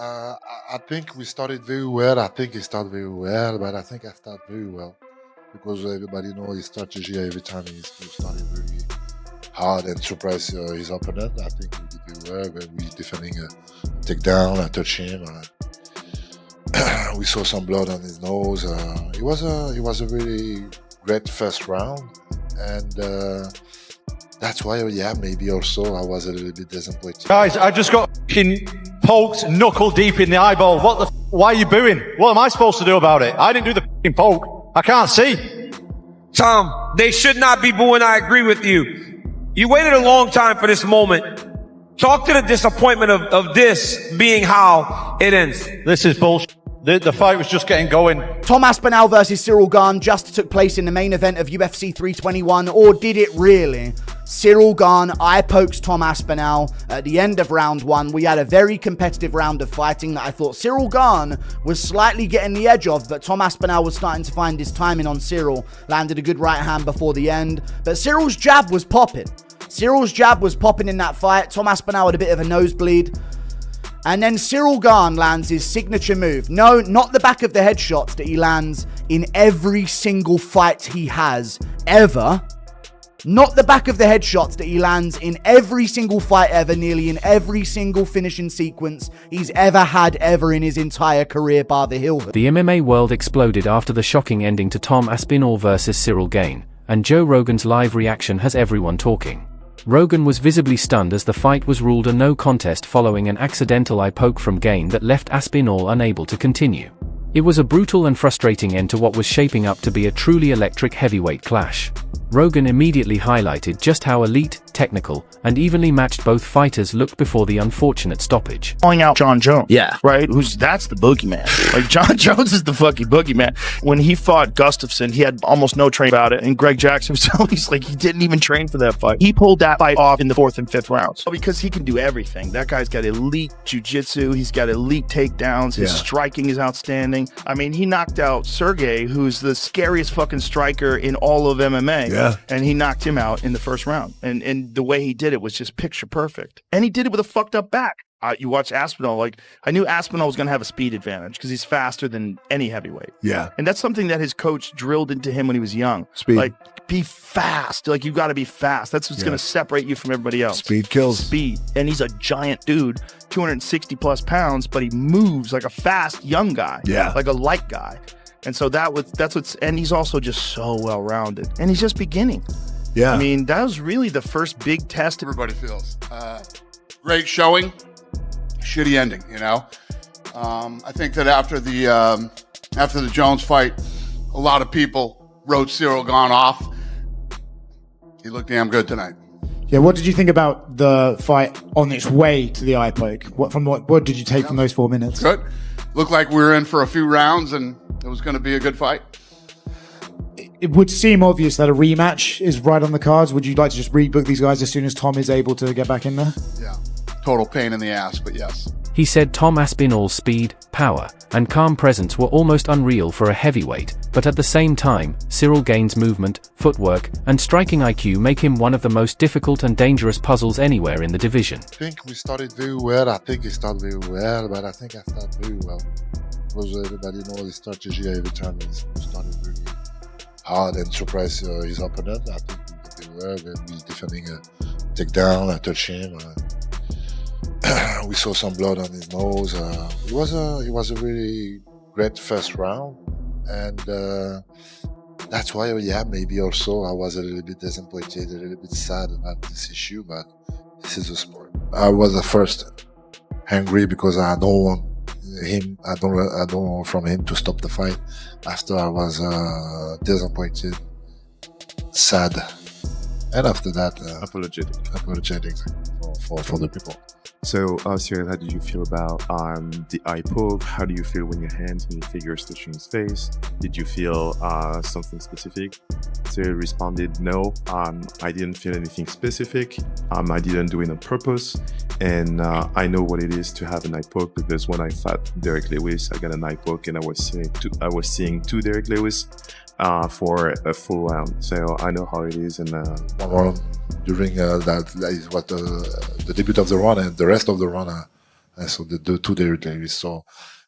I think we started very well. I think he started very well, but I think I started very well because everybody knows his strategy. Every time he started very hard and surprise his opponent. I think we did very well when we defending a takedown. I touched him. We saw some blood on his nose. It was a really great first round, and that's why, yeah, maybe also I was a little bit disappointed. Guys, I just got poked knuckle deep in the eyeball. Why are you booing? What am I supposed to do about it? I didn't do the poke. I can't see. Tom, they should not be booing. I agree with you. You waited a long time for this moment. Talk to the disappointment of this being how it ends. This is bullshit. The fight was just getting going. Tom Aspinall versus Ciryl Gane just took place in the main event of UFC 321, or did it really? Ciryl Gane eye-pokes Tom Aspinall at the end of round one. We had a very competitive round of fighting that I thought Ciryl Gane was slightly getting the edge of, but Tom Aspinall was starting to find his timing on Ciryl. Landed a good right hand before the end, but Cyryl's jab was popping. Cyryl's jab was popping in that fight. Tom Aspinall had a bit of a nosebleed. And then Ciryl Gane lands his signature move. No, not the back of the head shots that he lands in every single fight he has ever. Not the back of the head shots that he lands in every single fight ever, nearly in every single finishing sequence he's ever had ever in his entire career, bar the heel hook. The MMA world exploded after the shocking ending to Tom Aspinall versus Ciryl Gane, and Joe Rogan's live reaction has everyone talking. Rogan was visibly stunned as the fight was ruled a no contest following an accidental eye poke from Gane that left Aspinall unable to continue. It was a brutal and frustrating end to what was shaping up to be a truly electric heavyweight clash. Rogan immediately highlighted just how elite, technical, and evenly matched both fighters looked before the unfortunate stoppage. Calling out Jon Jones. Yeah. Right? That's the boogeyman. Like, Jon Jones is the fucking boogeyman. When he fought Gustafsson, he had almost no training about it. And Greg Jackson was always like, he didn't even train for that fight. He pulled that fight off in the 4th and 5th rounds. Because he can do everything. That guy's got elite jiu-jitsu. He's got elite takedowns. His striking is outstanding. I mean, he knocked out Sergey, who's the scariest fucking striker in all of MMA. Yeah. And he knocked him out in the first round. And the way he did it was just picture perfect. And he did it with a fucked up back. You watch Aspinall, like, I knew Aspinall was going to have a speed advantage because he's faster than any heavyweight. Yeah. And that's something that his coach drilled into him when he was young. Speed. Like, be fast. Like, you got to be fast. That's what's going to separate you from everybody else. Speed kills. Speed. And he's a giant dude, 260 plus pounds, but he moves like a fast young guy. Yeah. Like a light guy. And so that's what's, and he's also just so well-rounded. And he's just beginning. Yeah. I mean, that was really the first big test. Everybody feels. Great showing, shitty ending, you know? I think that after the Jones fight, a lot of people wrote Ciryl Gane off. He looked damn good tonight. Yeah, what did you think about the fight on its way to the eye poke? What did you take from those 4 minutes? Good. Looked like we were in for a few rounds and it was going to be a good fight. It would seem obvious that a rematch is right on the cards. Would you like to just rebook these guys as soon as Tom is able to get back in there? Yeah. Total pain in the ass, but yes. He said Tom Aspinall's speed, power, and calm presence were almost unreal for a heavyweight, but at the same time, Ciryl Gane's movement, footwork, and striking IQ make him one of the most difficult and dangerous puzzles anywhere in the division. I think we started very well. I think he started very well, but I think I started very well. Because everybody knows his strategy every time he started very hard and surprise his opponent. I think we did very well when we defending a takedown. I touched him. We saw some blood on his nose. It was a really great first round, and that's why, yeah, maybe also I was a little bit disappointed, a little bit sad about this issue, but this is a sport. I was the first angry because I don't want him. I don't want from him to stop the fight. After I was disappointed, sad, and after that, apologetic for the people. So, Ciryl, how did you feel about the eye poke? How do you feel when your hands and your fingers touching his face? Did you feel something specific? Ciryl responded, no, I didn't feel anything specific. I didn't do it on purpose. And I know what it is to have an eye poke because when I fought Derek Lewis, I got an eye poke and I was seeing two Derek Lewis for a full round. So I know how it is. And during that is what the debut of the run, and the rest of the run And so the two territories. So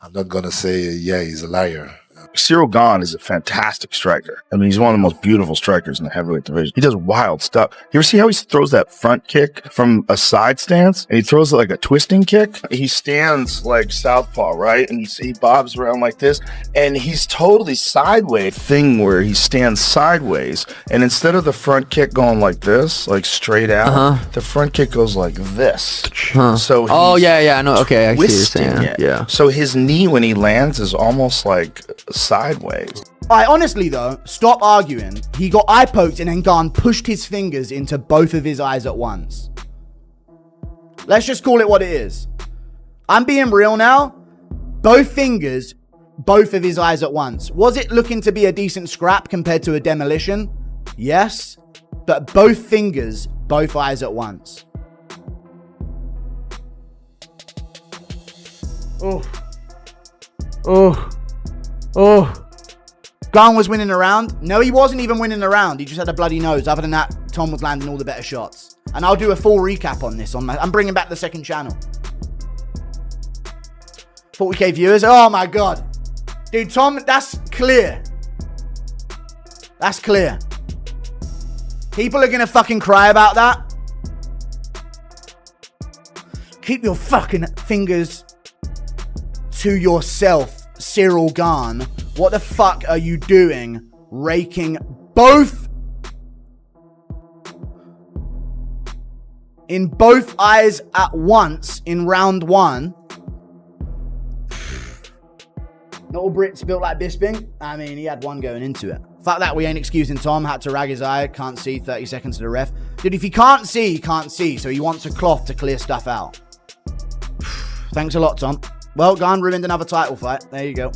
I'm not gonna say yeah, he's a liar. Ciryl Gane is a fantastic striker. I mean, he's one of the most beautiful strikers in the heavyweight division. He does wild stuff. You ever see how he throws that front kick from a side stance? And he throws it like a twisting kick. He stands like southpaw, right? And he bobs around like this. And he's totally sideways. Thing where he stands sideways. And instead of the front kick going like this, like straight out, the front kick goes like this. So I know. Okay, I see what you're saying. Yeah. So his knee when he lands is almost like sideways. Honestly though, stop arguing. He got eye poked and then Gane pushed his fingers into both of his eyes at once. Let's just call it what it is. I'm being real now. Both fingers, both of his eyes at once. Was it looking to be a decent scrap compared to a demolition? Yes. But both fingers, both eyes at once. Gane was winning the round. No, he wasn't even winning the round. He just had a bloody nose. Other than that, Tom was landing all the better shots. And I'll do a full recap on this. I'm bringing back the second channel. 40k viewers. Oh my God. Dude, Tom, that's clear. That's clear. People are going to fucking cry about that. Keep your fucking fingers to yourself, Ciryl Gane. What the fuck are you doing? Raking both in both eyes at once in round one. Not all Brits built like Bisping. I mean, he had one going into it. Fuck that, we ain't excusing Tom. Had to rag his eye. Can't see. 30 seconds to the ref. Dude, if he can't see, he can't see. So he wants a cloth to clear stuff out. Thanks a lot, Tom. Well, Gane ruined another title fight. There you go.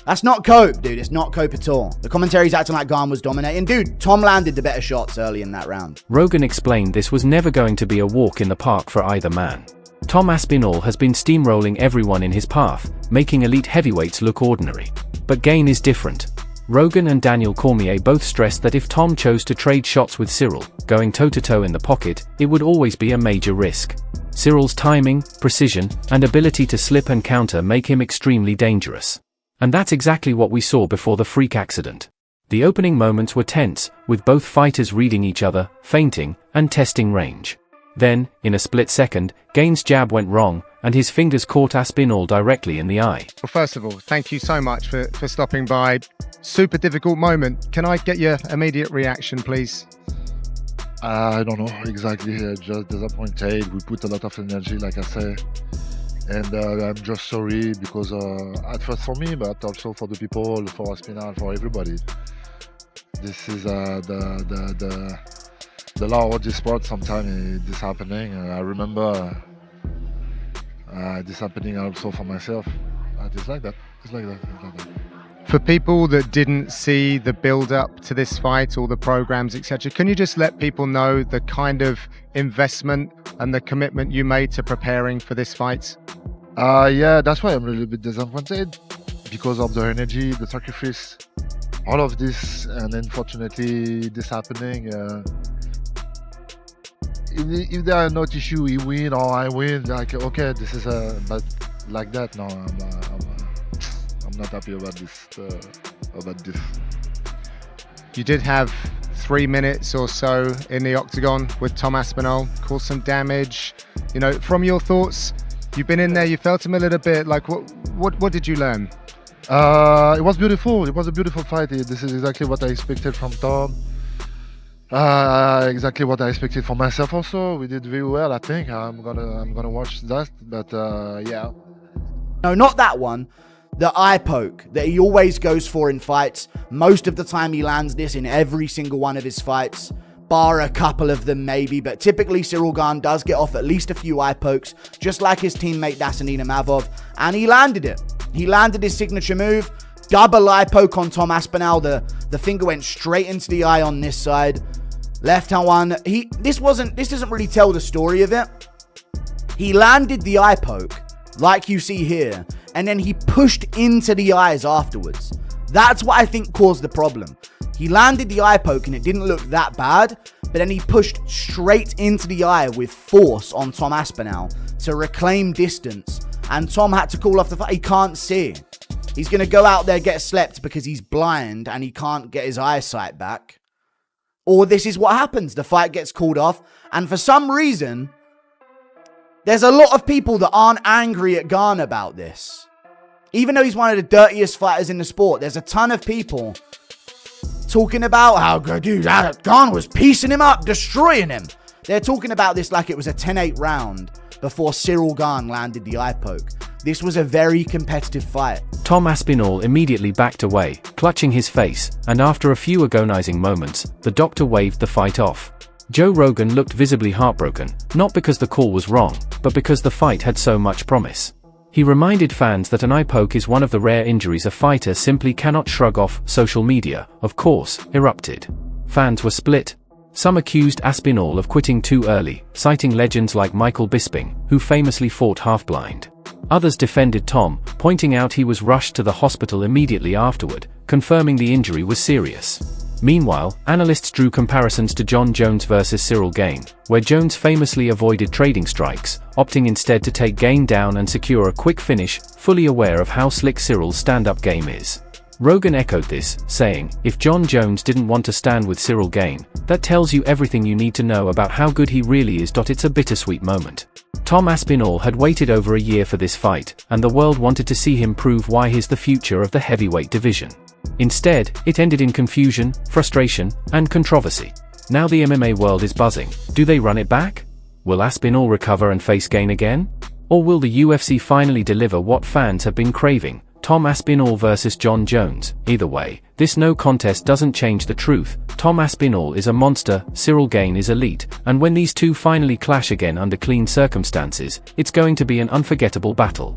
That's not cope, dude. It's not cope at all. The commentary's acting like Gane was dominating. Dude, Tom landed the better shots early in that round. Rogan explained this was never going to be a walk in the park for either man. Tom Aspinall has been steamrolling everyone in his path, making elite heavyweights look ordinary. But Gane is different. Rogan and Daniel Cormier both stressed that if Tom chose to trade shots with Ciryl, going toe-to-toe in the pocket, it would always be a major risk. Cyryl's timing, precision, and ability to slip and counter make him extremely dangerous. And that's exactly what we saw before the freak accident. The opening moments were tense, with both fighters reading each other, feinting, and testing range. Then, in a split second, Gane's jab went wrong, and his fingers caught Aspinall directly in the eye. Well, first of all, thank you so much for stopping by. Super difficult moment. Can I get your immediate reaction, please? I don't know exactly. Just disappointed. We put a lot of energy, like I say. And I'm just sorry because at first for me, but also for the people, for Aspinall, for everybody. This is the law of this sport. Sometimes this happening. I remember this happening also for myself. It's like that. It's like that. It's like that. For people that didn't see the build-up to this fight, all the programs, etc., can you just let people know the kind of investment and the commitment you made to preparing for this fight? Yeah, that's why I'm a little bit disappointed because of the energy, the sacrifice, all of this, and unfortunately, this happening. If there are not issue, he win or I win, like okay, this is but like that, no, I'm not happy about this. You did have 3 minutes or so in the Octagon with Tom Aspinall, caused some damage. You know, from your thoughts, you've been in there, you felt him a little bit. Like, what did you learn? It was beautiful. It was a beautiful fight. This is exactly what I expected from Tom. Exactly what I expected for myself. Also, we did very well. I think I'm gonna watch that. But yeah. No, not that one. The eye poke that he always goes for in fights. Most of the time he lands this in every single one of his fights, bar a couple of them maybe, but typically Ciryl Gane does get off at least a few eye pokes, just like his teammate Dasanina Mavov, and he landed it. He landed his signature move, double eye poke on Tom Aspinall. The finger went straight into the eye on this side. Left hand one. This doesn't really tell the story of it. He landed the eye poke, like you see here, and then he pushed into the eyes afterwards. That's what I think caused the problem. He landed the eye poke and it didn't look that bad, but but then he pushed straight into the eye with force on Tom Aspinall to reclaim distance, and Tom had to call off the fight. He can't see. He's going to go out there, get slept because he's blind and he can't get his eyesight back. Or this is what happens. The fight gets called off, and for some reason, there's a lot of people that aren't angry at Gane about this. Even though he's one of the dirtiest fighters in the sport, there's a ton of people talking about how Gane was piecing him up, destroying him. They're talking about this like it was a 10-8 round before Ciryl Gane landed the eye poke. This was a very competitive fight. Tom Aspinall immediately backed away, clutching his face, and after a few agonizing moments, the doctor waved the fight off. Joe Rogan looked visibly heartbroken, not because the call was wrong, but because the fight had so much promise. He reminded fans that an eye poke is one of the rare injuries a fighter simply cannot shrug off. Social media, of course, erupted. Fans were split. Some accused Aspinall of quitting too early, citing legends like Michael Bisping, who famously fought half-blind. Others defended Tom, pointing out he was rushed to the hospital immediately afterward, confirming the injury was serious. Meanwhile, analysts drew comparisons to Jon Jones versus Ciryl Gane, where Jones famously avoided trading strikes, opting instead to take Gane down and secure a quick finish, fully aware of how slick Cyryl's stand-up game is. Rogan echoed this, saying, "If Jon Jones didn't want to stand with Ciryl Gane, that tells you everything you need to know about how good he really is. It's a bittersweet moment." Tom Aspinall had waited over a year for this fight, and the world wanted to see him prove why he's the future of the heavyweight division. Instead, it ended in confusion, frustration, and controversy. Now the MMA world is buzzing. Do they run it back? Will Aspinall recover and face Gane again? Or will the UFC finally deliver what fans have been craving? Tom Aspinall versus Jon Jones. Either way, this no contest doesn't change the truth. Tom Aspinall is a monster, Ciryl Gane is elite, and when these two finally clash again under clean circumstances, it's going to be an unforgettable battle.